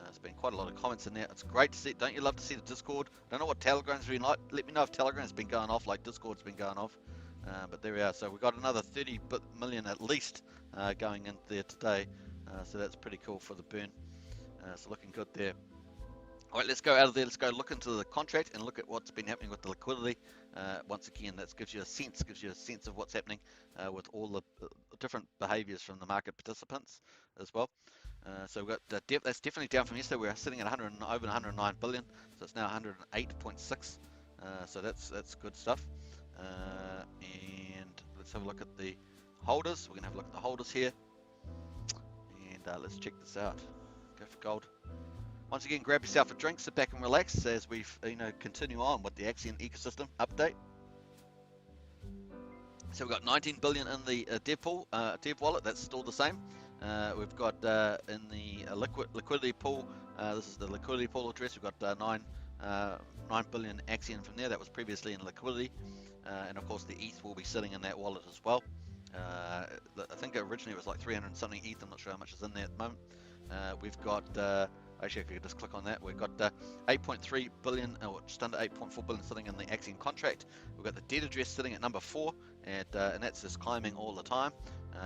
There's been quite a lot of comments in there. It's great to see. Don't you love to see the Discord? Don't know what Telegram's been like. Let me know if Telegram's been going off like Discord's been going off. But there we are. So we got another 30 million at least going in there today. So that's pretty cool for the burn. So looking good there. All right, let's go out of there. Let's go look into the contract and look at what's been happening with the liquidity. Once again, that gives you a sense of what's happening with all the different behaviors from the market participants as well. So we've got that's definitely down from yesterday. We're sitting at over 109 billion, so it's now 108.6. So that's good stuff. And let's have a look at the holders. We're gonna have a look at the holders here, and let's check this out. Go for gold. Once again, grab yourself a drink, sit back and relax as we continue on with the Axion ecosystem update. So we've got 19 billion in the dev pool, dev wallet. That's still the same. We've got in the liquidity pool. This is the liquidity pool address. We've got 9 billion Axion from there. That was previously in liquidity, and of course the ETH will be sitting in that wallet as well. I think originally it was like 300 and something ETH. I'm not sure how much is in there at the moment. We've got actually, if you could just click on that, we've got 8.3 billion, or just under 8.4 billion sitting in the Axion contract. We've got the debt address sitting at number 4, and that's just climbing all the time.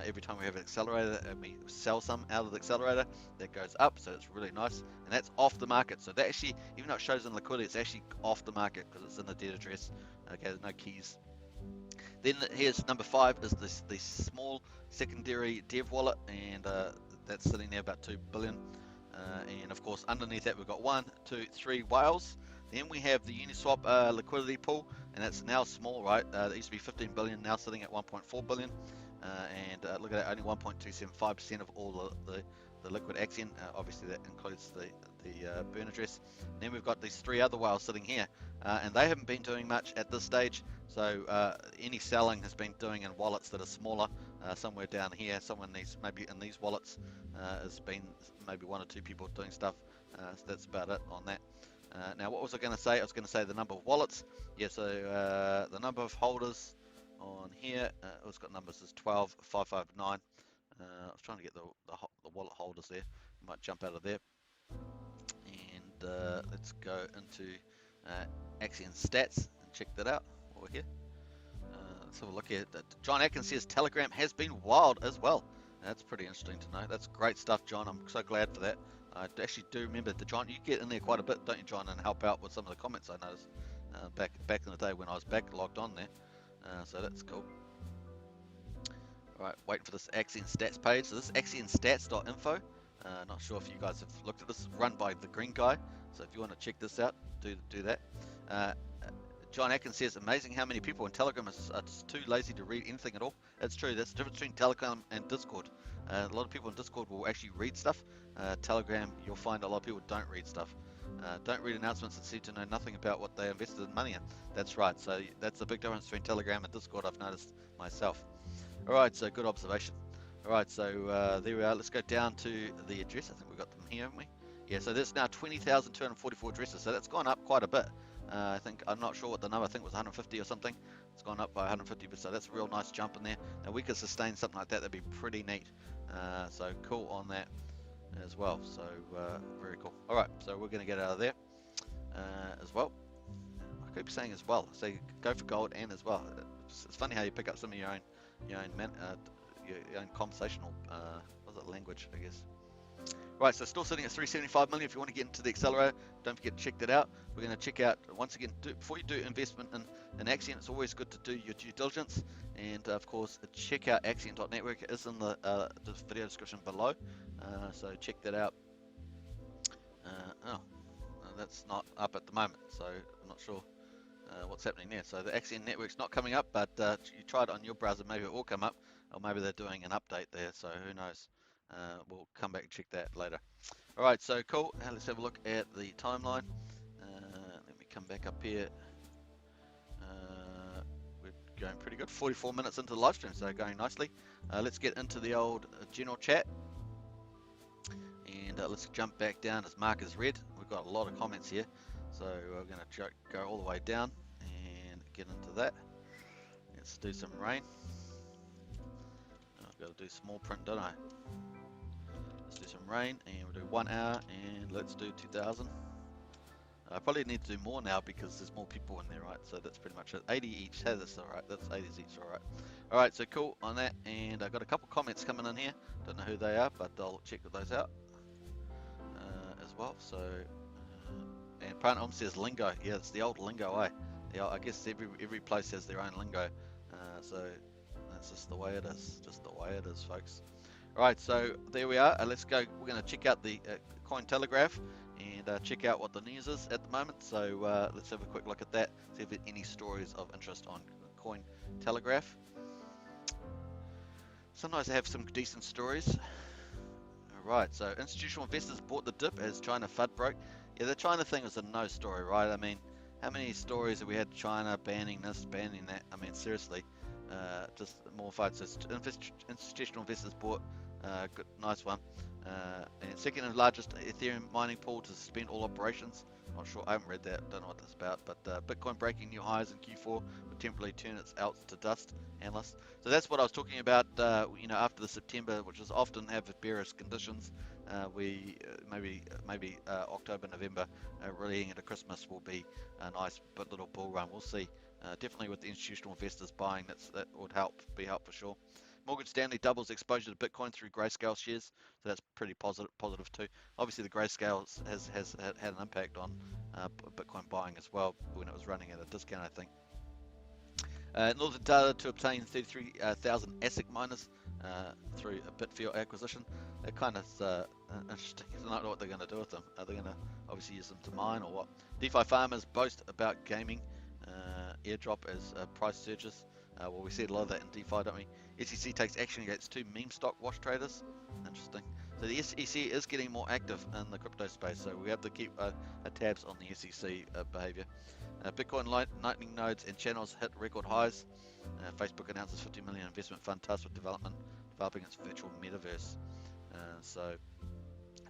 Every time we have an accelerator and we sell some out of the accelerator, that goes up, so it's really nice. And that's off the market. So that actually, even though it shows in liquidity, it's actually off the market because it's in the debt address. Okay, there's no keys. Then here's number 5 is the small secondary dev wallet, and that's sitting there about 2 billion. And of course underneath that we've got 1, 2, 3 whales. Then we have the Uniswap liquidity pool, and that's now small, right? It used to be 15 billion, now sitting at 1.4 billion. And look at that, only 1.275% of all the liquid Axion. Obviously that includes the burn address. And then we've got these 3 other whales sitting here, and they haven't been doing much at this stage. So any selling has been doing in wallets that are smaller, somewhere down here, somewhere in these, maybe in these wallets, has been maybe 1 or 2 people doing stuff. So that's about it on that. Now what was I going to say? I was going to say the number of wallets. Yeah, so the number of holders on here, it's got numbers as 12,559. I was trying to get the wallet holders there. Might jump out of there. And let's go into Axion stats and check that out while we're here. Let's have a look here. John Atkins says Telegram has been wild as well. That's pretty interesting to know. That's great stuff, John. I'm so glad for that. I actually do remember the John. You get in there quite a bit, don't you, John, and help out with some of the comments I noticed back in the day when I was back logged on there. So that's cool. All right, waiting for this Axion Stats page. So this is axionstats.info. Not sure if you guys have looked at this. Run by the green guy. So if you want to check this out, do that. John Atkins says, amazing how many people in Telegram are just too lazy to read anything at all. It's true. That's the difference between Telegram and Discord. A lot of people in Discord will actually read stuff. Telegram, you'll find a lot of people don't read stuff. Don't read announcements and seem to know nothing about what they invested in money in. That's right. So that's the big difference between Telegram and Discord, I've noticed myself. All right, so good observation. All right, so there we are. Let's go down to the address. I think we've got them here, haven't we? Yeah, so there's now 20,244 addresses. So that's gone up quite a bit. I think, I'm not sure what the number, I think it was 150 or something. It's gone up by 150, so that's a real nice jump in there. Now we could sustain something like that, that'd be pretty neat. So cool on that as well. So very cool. All right, so we're going to get out of there as well. I keep saying as well. So go for gold and as well. It's funny how you pick up some of your own conversational language, I guess. Right, so still sitting at 375 million. If you want to get into the accelerator, don't forget to check that out. We're going to check out, once again, before you do investment in Axion, it's always good to do your due diligence. And of course, check out Axion.network. It is in the video description below. So check that out. That's not up at the moment, so I'm not sure what's happening there. So the Axion network's not coming up, but you try it on your browser, maybe it will come up, or maybe they're doing an update there, so who knows. We'll come back and check that later. All right, so cool. Now let's have a look at the timeline. Let me come back up here. We're going pretty good. 44 minutes into the live stream, so going nicely. Let's get into the old general chat. And let's jump back down as Mark is red. We've got a lot of comments here, so we're going to go all the way down and get into that. Let's do some rain. I've got to do small print, don't I? Let's do some rain, and we'll do 1 hour, and let's do 2,000. I probably need to do more now because there's more people in there, right? So that's pretty much it. 80 each. Hey, that's all right. That's 80s each, all right. All right, so cool on that, and I've got a couple comments coming in here. Don't know who they are, but I'll check those out as well. So, and Partner Om says lingo. Yeah, it's the old lingo, eh? I guess every place has their own lingo. So that's just the way it is. Just the way it is, folks. All right, so there we are. Let's go. We're going to check out the Cointelegraph and check out what the news is at the moment. So let's have a quick look at that. See if there's any stories of interest on Cointelegraph. Sometimes they have some decent stories. All right, so institutional investors bought the dip as China FUD broke. Yeah, the China thing was a no story, right? I mean, how many stories have we had China banning this, banning that? I mean, seriously, just more FUD. So institutional investors bought, good, nice one. And second and largest Ethereum mining pool to suspend all operations. Not sure, I haven't read that, don't know what that's about. But Bitcoin breaking new highs in Q4 will temporarily turn its alts to dust. Analysts. So that's what I was talking about. After the September, which is often have bearish conditions, we maybe October, November, really into Christmas will be a nice little bull run. We'll see. Definitely with the institutional investors buying, that would be help for sure. Morgan Stanley doubles exposure to Bitcoin through Grayscale shares, so that's pretty positive too. Obviously, the Grayscale has had an impact on Bitcoin buying as well when it was running at a discount, I think. Northern Data to obtain 33,000 ASIC miners through a Bitfield acquisition. That kind of interesting. I don't know what they're going to do with them. Are they going to obviously use them to mine or what? DeFi farmers boast about gaming airdrop as price surges. Well, we see a lot of that in DeFi, don't we? SEC takes action against 2 meme stock wash traders. Interesting. So the SEC is getting more active in the crypto space, so we have to keep tabs on the SEC behavior. Bitcoin Lightning nodes and channels hit record highs. Facebook announces 50 million investment fund tasked with developing its virtual metaverse. So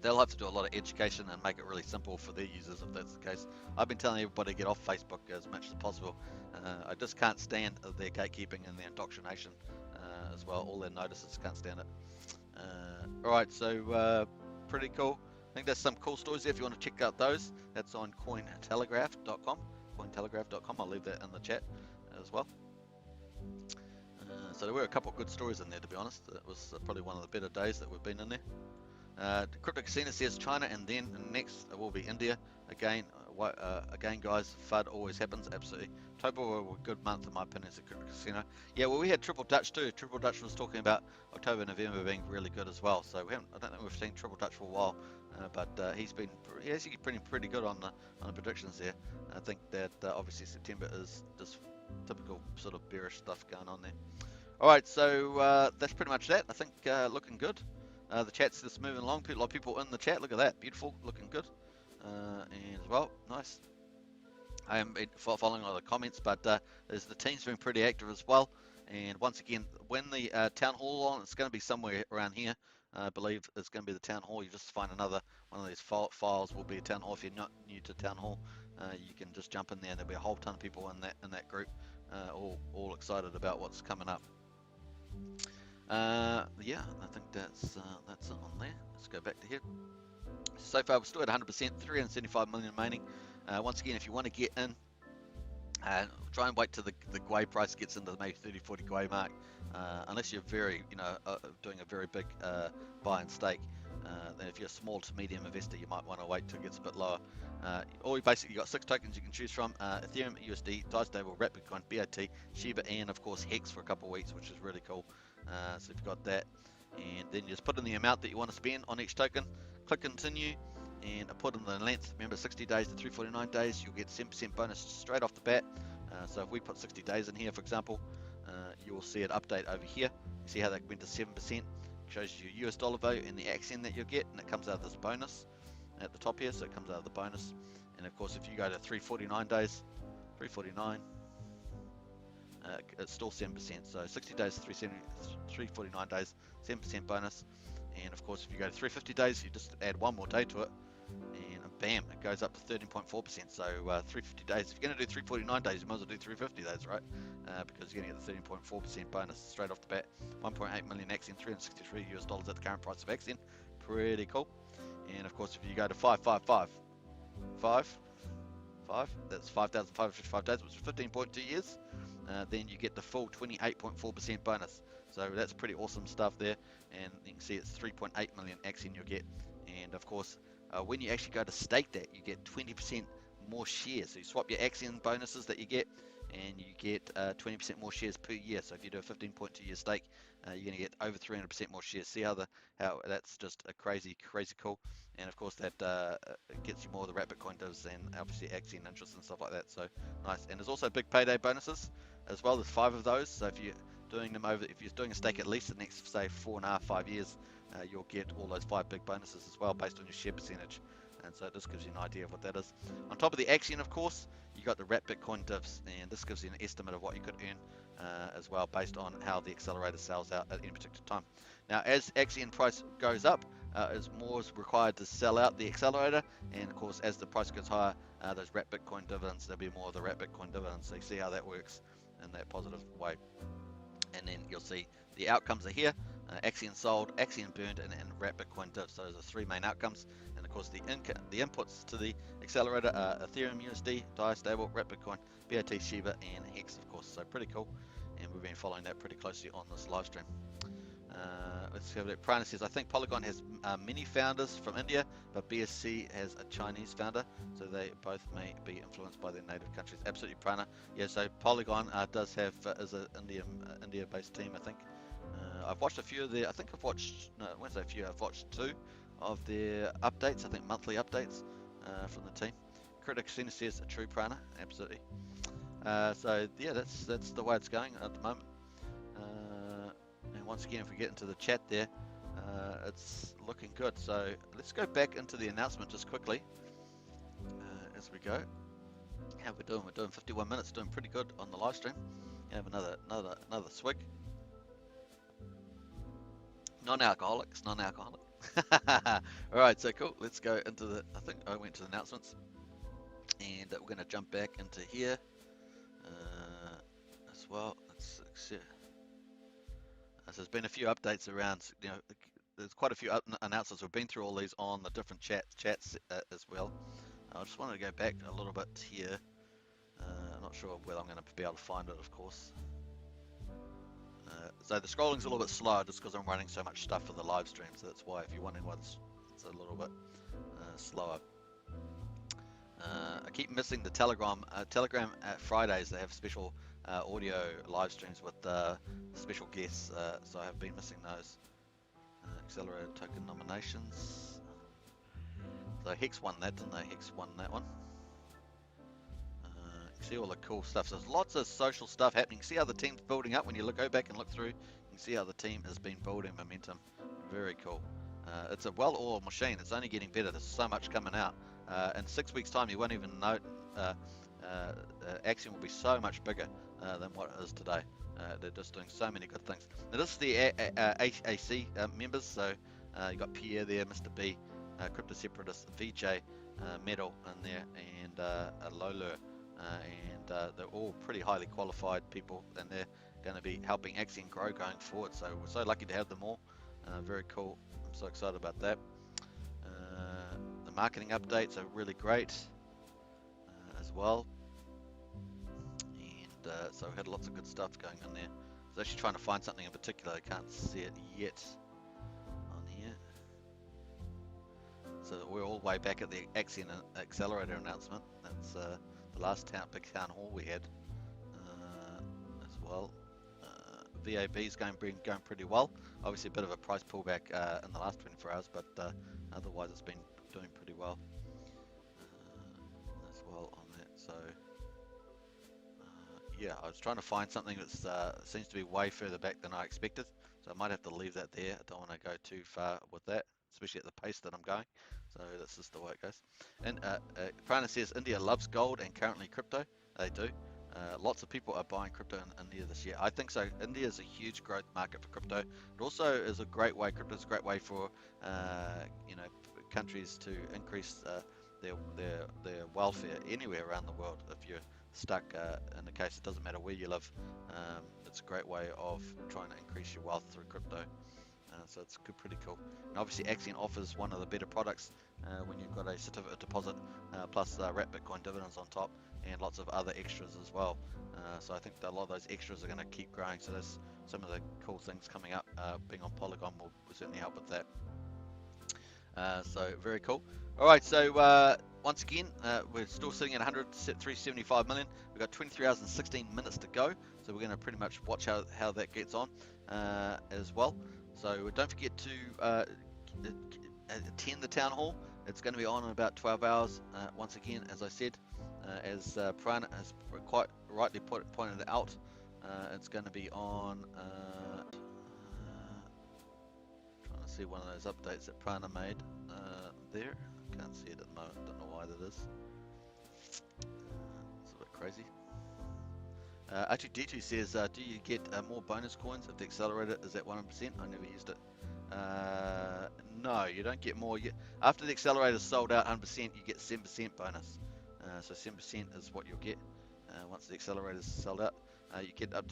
they'll have to do a lot of education and make it really simple for their users if that's the case. I've been telling everybody to get off Facebook as much as possible. I just can't stand their gatekeeping and their indoctrination as well. All their notices, can't stand it. All right, so pretty cool. I think there's some cool stories there if you want to check out those. That's on Cointelegraph.com. Cointelegraph.com. I'll leave that in the chat as well. So there were a couple of good stories in there, to be honest. It was probably one of the better days that we've been in there. Crypto Casino says China, and then next will be India. Again, again, guys, FUD always happens. Absolutely. October were a good month in my opinion as a Crypto Casino. Yeah, well, we had Triple Dutch too. Triple Dutch was talking about October, November being really good as well. So I don't think we've seen Triple Dutch for a while, but he's pretty good on the predictions there. I think that obviously September is just typical sort of bearish stuff going on there. All right, so that's pretty much that. I think looking good. The chat's just moving along. A lot of people in the chat. Look at that, beautiful, looking good. And well, nice. I haven't been following all the comments, but the team's been pretty active as well. And once again, when the town hall on, it's going to be somewhere around here. I believe it's going to be the town hall. You just find another one of these files will be a town hall. If you're not new to town hall, you can just jump in there, and there'll be a whole ton of people in that group, all excited about what's coming up. Yeah, I think that's it on there. Let's go back to here. So far, we're still at 100%, 375 million remaining. Once again, if you want to get in, try and wait till the Gwei price gets into maybe 30-40 Gwei mark. Unless you're very, doing a very big buy and stake. Then if you're a small to medium investor, you might want to wait till it gets a bit lower. You got 6 tokens you can choose from: Ethereum, USD, DAI Stable, Wrapped Bitcoin, BAT, Shiba, and of course Hex for a couple of weeks, which is really cool. So if you've got that, and then you just put in the amount that you want to spend on each token, click continue, and put in the length. Remember, 60 days to 349 days, you'll get 7% bonus straight off the bat. So if we put 60 days in here, for example, you will see it update over here. You see how that went to 7%. Shows you your US dollar value and the Axion that you'll get, and it comes out of this bonus at the top here. So it comes out of the bonus, and of course, if you go to 349 days, 349. It's still 7%, so 60 days, 349 days, 7% bonus. And of course, if you go to 350 days, you just add one more day to it, and bam, it goes up to 13.4%. So 350 days, if you're going to do 349 days, you might as well do 350 days, right? Because you're going to get the 13.4% bonus straight off the bat. 1.8 million Axion, 363 US dollars at the current price of Axion. Pretty cool. And of course, if you go to 5, that's 5,555 days, which is 15.2 years. Then you get the full 28.4% bonus. So that's pretty awesome stuff there. And you can see it's 3.8 million Axion you'll get. And of course, when you actually go to stake that, you get 20% more shares. So you swap your Axion bonuses that you get, and you get 20% more shares per year. So if you do a 15.2 year stake, you're going to get over 300% more shares. See how that's just a crazy cool. And of course that gets you more of the Wrapped Bitcoin divs and obviously Axion interest and stuff like that. So nice. And there's also big payday bonuses as well. There's 5 of those. So if you're doing them if you're doing a stake at least the next, say, 4.5, 5 years, you'll get all those 5 big bonuses as well based on your share percentage. And so this gives you an idea of what that is. On top of the Axion, of course, you got the Wrapped Bitcoin divs, and this gives you an estimate of what you could earn as well based on how the accelerator sells out at any particular time. Now, as Axion price goes up, as more is required to sell out the accelerator, and of course, as the price goes higher, those Wrapped Bitcoin dividends, there'll be more of the Wrapped Bitcoin dividends. So you see how that works in that positive way. And then you'll see the outcomes are here: Axion sold, Axion burned, and Wrapped Bitcoin divs. So those are 3 main outcomes. And of course, the inputs to the accelerator are Ethereum, USD, DAI Stable, Wrapped Bitcoin, BAT, Shiba, and Hex, of course. So pretty cool, and we've been following that pretty closely on this live stream. Let's have a look. Prana says, I think Polygon has many founders from India, but BSC has a Chinese founder, so they both may be influenced by their native countries. Absolutely, Prana. Yeah, so Polygon does have is an India-based team, I think. I've watched a few of their. I think I've watched. No, I won't say a few. I've watched 2 of their updates. I think monthly updates from the team. Critic Casino says, a true Prana. Absolutely. So yeah, that's the way it's going at the moment. And once again, if we get into the chat there, it's looking good. So let's go back into the announcement just quickly as we go. How we doing? We're doing 51 minutes, doing pretty good on the live stream. Have another swig. Non-alcoholic. All right, so cool. Let's go into the. I think I went to the announcements, and we're going to jump back into here as well. Let's see. So there's been a few updates around, there's quite a few announcements. We've been through all these on the different chats as well. I just wanted to go back a little bit here. I'm not sure whether I'm going to be able to find it, of course. So the scrolling's a little bit slow just because I'm running so much stuff for the live stream. So that's why, if you're wondering why the it's a little bit slower. I keep missing the Telegram. Telegram at Fridays, they have special audio live streams with special guests, so I have been missing those. Accelerator token nominations. So Hex won that, didn't they? Hex won that one. You see all the cool stuff. So there's lots of social stuff happening. See how the team's building up. When you go back and look through, you can see how the team has been building momentum. Very cool. It's a well-oiled machine. It's only getting better. There's so much coming out. In 6 weeks' time, you won't even know. Axion will be so much bigger than what it is today. They're just doing so many good things. Now this is the AC members. So you got Pierre there, Mr. B, Crypto Separatist, VJ, Metal in there, and Lolur. They're all pretty highly qualified people, and they're going to be helping Axion grow going forward. So we're so lucky to have them all. Very cool. I'm so excited about that. The marketing updates are really great as well. And so we had lots of good stuff going on there. I was actually trying to find something in particular. I can't see it yet on here. So we're all the way back at the Axion Accelerator announcement. That's the last big town hall we had as well. VAB's going pretty well. Obviously a bit of a price pullback in the last 24 hours, but otherwise it's been doing pretty well as well on that. So yeah, I was trying to find something that seems to be way further back than I expected, so I might have to leave that there. I don't want to go too far with that, especially at the pace that I'm going. So that's just the way it goes. And Prana says India loves gold and currently crypto. They do. Lots of people are buying crypto in India this year. I think so. India is a huge growth market for crypto. It also is a great way. Crypto is a great way for countries to increase their welfare anywhere around the world. If you're stuck in the case, it doesn't matter where you live. It's a great way of trying to increase your wealth through crypto. So it's pretty cool. And obviously Axion offers one of the better products when you've got a certificate deposit plus wrapped Bitcoin dividends on top, and lots of other extras as well. So I think that a lot of those extras are going to keep growing. So there's some of the cool things coming up. Being on Polygon will certainly help with that. So very cool. All right, so once again, we're still sitting at 375 million. We've got 23 hours and 16 minutes to go. So we're going to pretty much watch how that gets on as well. So don't forget to attend the town hall. It's going to be on in about 12 hours. Once again, as I said, as Prana has quite rightly pointed out, it's going to be on. Trying to see one of those updates that Prana made there. Can't see it at the moment. Don't know why that is. It's a bit crazy. Actually, D2 says, do you get more bonus coins if the accelerator is at 100%? I never used it. No, you don't get more. After the accelerator is sold out 100%, you get 7% bonus. So 7% is what you'll get once the accelerator is sold out. You get up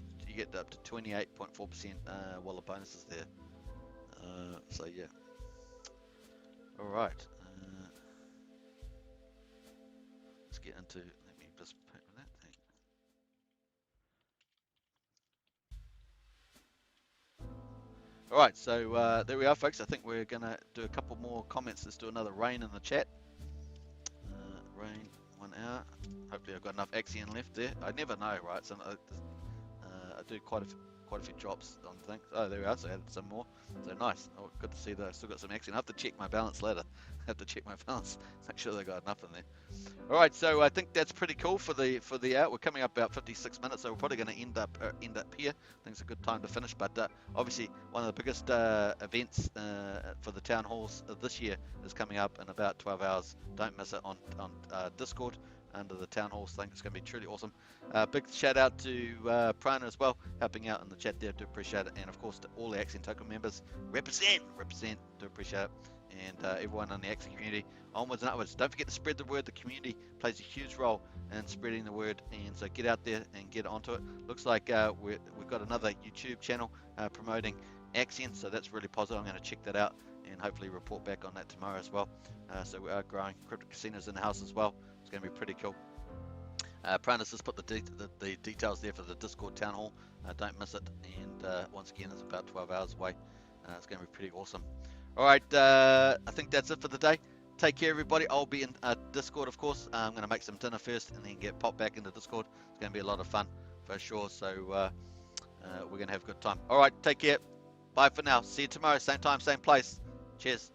to 28.4% while the bonus is there. So yeah. All right. Let's get into. Let me just put that thing. All right, so there we are, folks. I think we're gonna do a couple more comments. Let's do another rain in the chat. Rain, 1 hour. Hopefully, I've got enough Axion left there. I never know, right? So I do quite a few drops on things. Oh, there we are. So I added some more. So nice. Oh, good to see that. I still got some Axion. I have to check my balance later. I have to check my balance. Make sure they got enough in there. All right, so I think that's pretty cool for the hour. We're coming up about 56 minutes, so we're probably going to end up here. I think it's a good time to finish. But obviously, one of the biggest events for the town halls this year is coming up in about 12 hours. Don't miss it on Discord under the town halls thing. It's going to be truly awesome. Big shout out to Prana as well, helping out in the chat there. Do appreciate it, and of course to all the Axion Token members. Represent. Do appreciate it. And everyone in the Axion community, onwards and upwards. Don't forget to spread the word. The community plays a huge role in spreading the word, and so get out there and get onto it. Looks like we've got another YouTube channel promoting Axion, so that's really positive. I'm going to check that out and hopefully report back on that tomorrow as well. So we are growing. Crypto Casinos in the house as well. It's going to be pretty cool. Prana's just put the details there for the Discord town hall. Don't miss it. And once again, it's about 12 hours away. It's going to be pretty awesome. All right, I think that's it for the day. Take care, everybody. I'll be in Discord, of course. I'm going to make some dinner first and then get popped back into Discord. It's going to be a lot of fun for sure. So we're going to have a good time. All right, take care. Bye for now. See you tomorrow, same time, same place. Cheers.